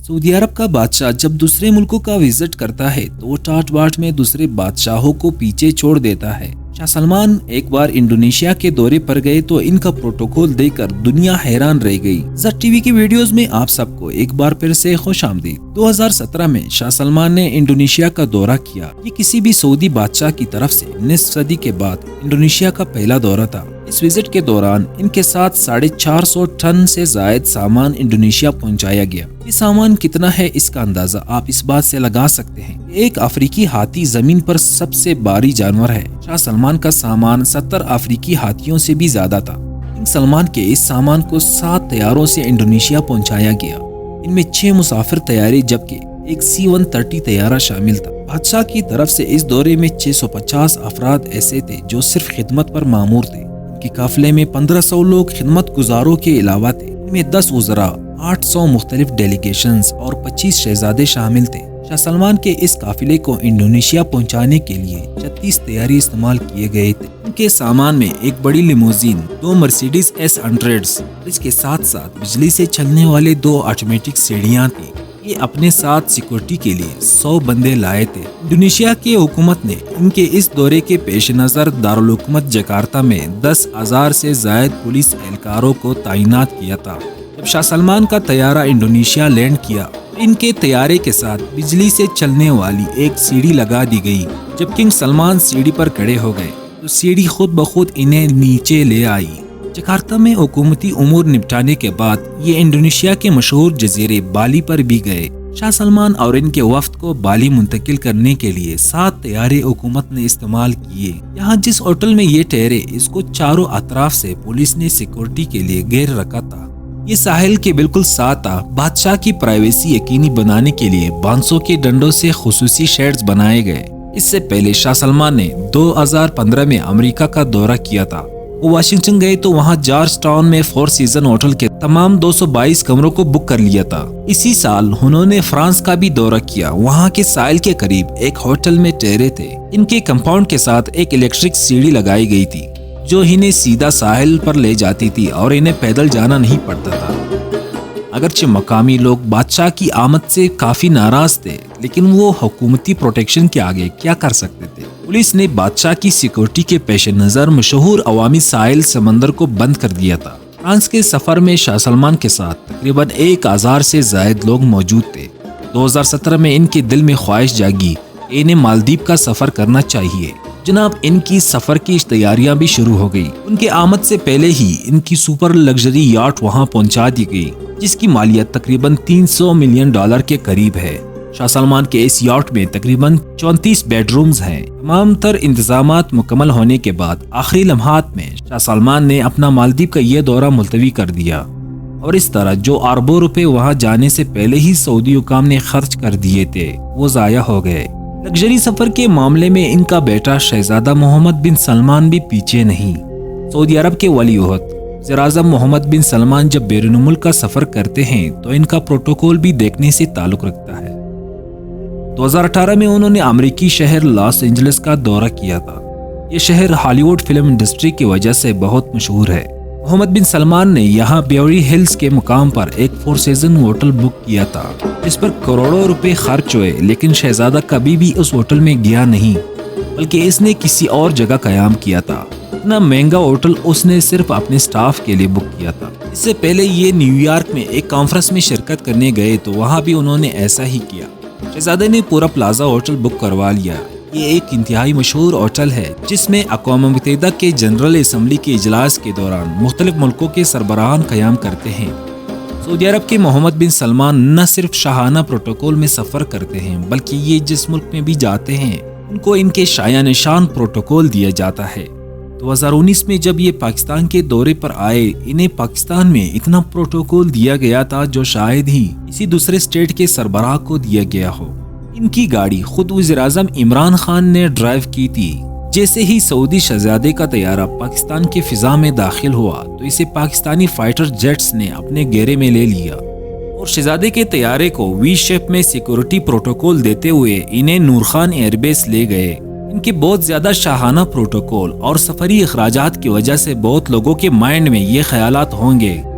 سعودی عرب کا بادشاہ جب دوسرے ملکوں کا وزٹ کرتا ہے تو وہ ٹاٹ باٹ میں دوسرے بادشاہوں کو پیچھے چھوڑ دیتا ہے۔ شاہ سلمان ایک بار انڈونیشیا کے دورے پر گئے تو ان کا پروٹوکول دیکھ کر دنیا حیران رہ گئی۔ زد ٹی وی کی ویڈیوز میں آپ سب کو ایک بار پھر سے خوش آمدید۔ 2017 میں شاہ سلمان نے انڈونیشیا کا دورہ کیا۔ یہ کسی بھی سعودی بادشاہ کی طرف سے نصف صدی کے بعد انڈونیشیا کا پہلا دورہ تھا۔ اس وزٹ کے دوران ان کے ساتھ 450 ٹن سے زائد سامان انڈونیشیا پہنچایا گیا۔ یہ سامان کتنا ہے اس کا اندازہ آپ اس بات سے لگا سکتے ہیں۔ ایک افریقی ہاتھی زمین پر سب سے بھاری جانور ہے۔ شاہ سلمان کا سامان 70 افریقی ہاتھیوں سے بھی زیادہ تھا۔ کنگ سلمان کے اس سامان کو 7 طیاروں سے انڈونیشیا پہنچایا گیا۔ ان میں 6 مسافر طیارے جبکہ ایک C-130 طیارہ شامل تھا۔ بادشاہ کی طرف سے اس دورے میں 650 افراد ایسے تھے جو صرف خدمت پر مامور تھے۔ کے قافلے میں 1500 لوگ خدمت گزاروں کے علاوہ تھے۔ ان میں 10 وزراء، 800 مختلف ڈیلیگیشنز اور 25 شہزادے شامل تھے۔ شاہ سلمان کے اس قافلے کو انڈونیشیا پہنچانے کے لیے 36 طیارے استعمال کیے گئے تھے۔ ان کے سامان میں ایک بڑی لیموزین، 2 مرسیڈیز S-100 اور اس کے ساتھ ساتھ بجلی سے چلنے والے 2 آٹومیٹک سیڑھیاں تھیں۔ یہ اپنے ساتھ سیکورٹی کے لیے 100 بندے لائے تھے۔ انڈونیشیا کی حکومت نے ان کے اس دورے کے پیش نظر دارالحکومت جکارتا میں 10,000 سے زائد پولیس اہلکاروں کو تعینات کیا تھا۔ جب شاہ سلمان کا طیارہ انڈونیشیا لینڈ کیا، ان کے طیارے کے ساتھ بجلی سے چلنے والی ایک سیڑھی لگا دی گئی۔ جب کنگ سلمان سیڑھی پر کھڑے ہو گئے تو سیڑھی خود بخود انہیں نیچے لے آئی۔ جکارتا میں حکومتی امور نپٹانے کے بعد یہ انڈونیشیا کے مشہور جزیرے بالی پر بھی گئے۔ شاہ سلمان اور ان کے وفد کو بالی منتقل کرنے کے لیے 7 طیارے حکومت نے استعمال کیے۔ یہاں جس ہوٹل میں یہ ٹھہرے اس کو چاروں اطراف سے پولیس نے سیکورٹی کے لیے گھیر رکھا تھا۔ یہ ساحل کے بالکل ساتھ تھا۔ بادشاہ کی پرائیویسی یقینی بنانے کے لیے بانسوں کے ڈنڈوں سے خصوصی شیڈز بنائے گئے۔ اس سے پہلے شاہ سلمان نے 2015 میں امریکہ کا دورہ کیا تھا۔ وہ واشنگٹن گئے تو وہاں جارج ٹاؤن میں 4 سیزن ہوٹل کے تمام 222 کمروں کو بک کر لیا تھا۔ اسی سال انہوں نے فرانس کا بھی دورہ کیا۔ وہاں کے ساحل کے قریب ایک ہوٹل میں ٹھہرے تھے۔ ان کے کمپاؤنڈ کے ساتھ ایک الیکٹرک سیڑھی لگائی گئی تھی جو انہیں سیدھا ساحل پر لے جاتی تھی اور انہیں پیدل جانا نہیں پڑتا تھا۔ اگرچہ مقامی لوگ بادشاہ کی آمد سے کافی ناراض تھے لیکن وہ حکومتی پروٹیکشن کے آگے کیا کر سکتے تھے۔ پولیس نے بادشاہ کی سیکورٹی کے پیش نظر مشہور عوامی ساحل سمندر کو بند کر دیا تھا۔ فرانس کے سفر میں شاہ سلمان کے ساتھ تقریباً 1000 سے زائد لوگ موجود تھے۔ 2017 میں ان کے دل میں خواہش جاگی کہ انہیں مالدیپ کا سفر کرنا چاہیے۔ جناب ان کی سفر کی تیاریاں بھی شروع ہو گئی۔ ان کے آمد سے پہلے ہی ان کی سپر لگژری یاٹ وہاں پہنچا دی گئی جس کی مالیت تقریباً $300 ملین کے قریب ہے۔ شاہ سلمان کے اس یاٹ میں تقریباً 34 بیڈ رومز ہیں۔ تمام تر انتظامات مکمل ہونے کے بعد آخری لمحات میں شاہ سلمان نے اپنا مالدیپ کا یہ دورہ ملتوی کر دیا اور اس طرح جو اربوں روپے وہاں جانے سے پہلے ہی سعودی حکام نے خرچ کر دیے تھے وہ ضائع ہو گئے۔ لگژری سفر کے معاملے میں ان کا بیٹا شہزادہ محمد بن سلمان بھی پیچھے نہیں۔ سعودی عرب کے ولی عہد وزیر اعظم محمد بن سلمان جب بیرون ملک کا سفر کرتے ہیں تو ان کا پروٹوکول بھی دیکھنے سے تعلق رکھتا ہے۔ 2018 میں انہوں نے امریکی شہر لاس اینجلس کا دورہ کیا تھا۔ یہ شہر ہالی ووڈ فلم انڈسٹری کی وجہ سے بہت مشہور ہے۔ محمد بن سلمان نے یہاں بیوری ہلز کے مقام پر ایک 4 سیزن ہوٹل بک کیا تھا جس پر کروڑوں روپے خرچ ہوئے، لیکن شہزادہ کبھی بھی اس ہوٹل میں گیا نہیں بلکہ اس نے کسی اور جگہ قیام کیا تھا۔ اتنا مہنگا ہوٹل اس نے صرف اپنے سٹاف کے لیے بک کیا تھا۔ اس سے پہلے یہ نیو یارک میں ایک کانفرنس میں شرکت کرنے گئے تو وہاں بھی انہوں نے ایسا ہی کیا۔ شہزادے نے پورا پلازا ہوٹل بک کروا لیا۔ یہ ایک انتہائی مشہور ہوٹل ہے جس میں اقوام متحدہ کے جنرل اسمبلی کے اجلاس کے دوران مختلف ملکوں کے سربراہان قیام کرتے ہیں۔ سعودی عرب کے محمد بن سلمان نہ صرف شاہانہ پروٹوکول میں سفر کرتے ہیں بلکہ یہ جس ملک میں بھی جاتے ہیں ان کو ان کے شایان نشان پروٹوکول دیا جاتا ہے۔ 2019 میں جب یہ پاکستان کے دورے پر آئے انہیں پاکستان میں اتنا پروٹوکول دیا گیا تھا جو شاید ہی کسی دوسرے اسٹیٹ کے سربراہ کو دیا گیا ہو۔ ان کی گاڑی خود وزیر اعظم عمران خان نے ڈرائیو کی تھی۔ جیسے ہی سعودی شہزادے کا طیارہ پاکستان کی فضا میں داخل ہوا تو اسے پاکستانی فائٹر جیٹس نے اپنے گھیرے میں لے لیا اور شہزادے کے طیارے کو وی شیپ میں سیکورٹی پروٹوکول دیتے ہوئے انہیں نورخان ایئر بیس لے گئے۔ ان کے بہت زیادہ شاہانہ پروٹوکول اور سفری اخراجات کی وجہ سے بہت لوگوں کے مائنڈ میں یہ خیالات ہوں گے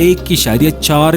1.4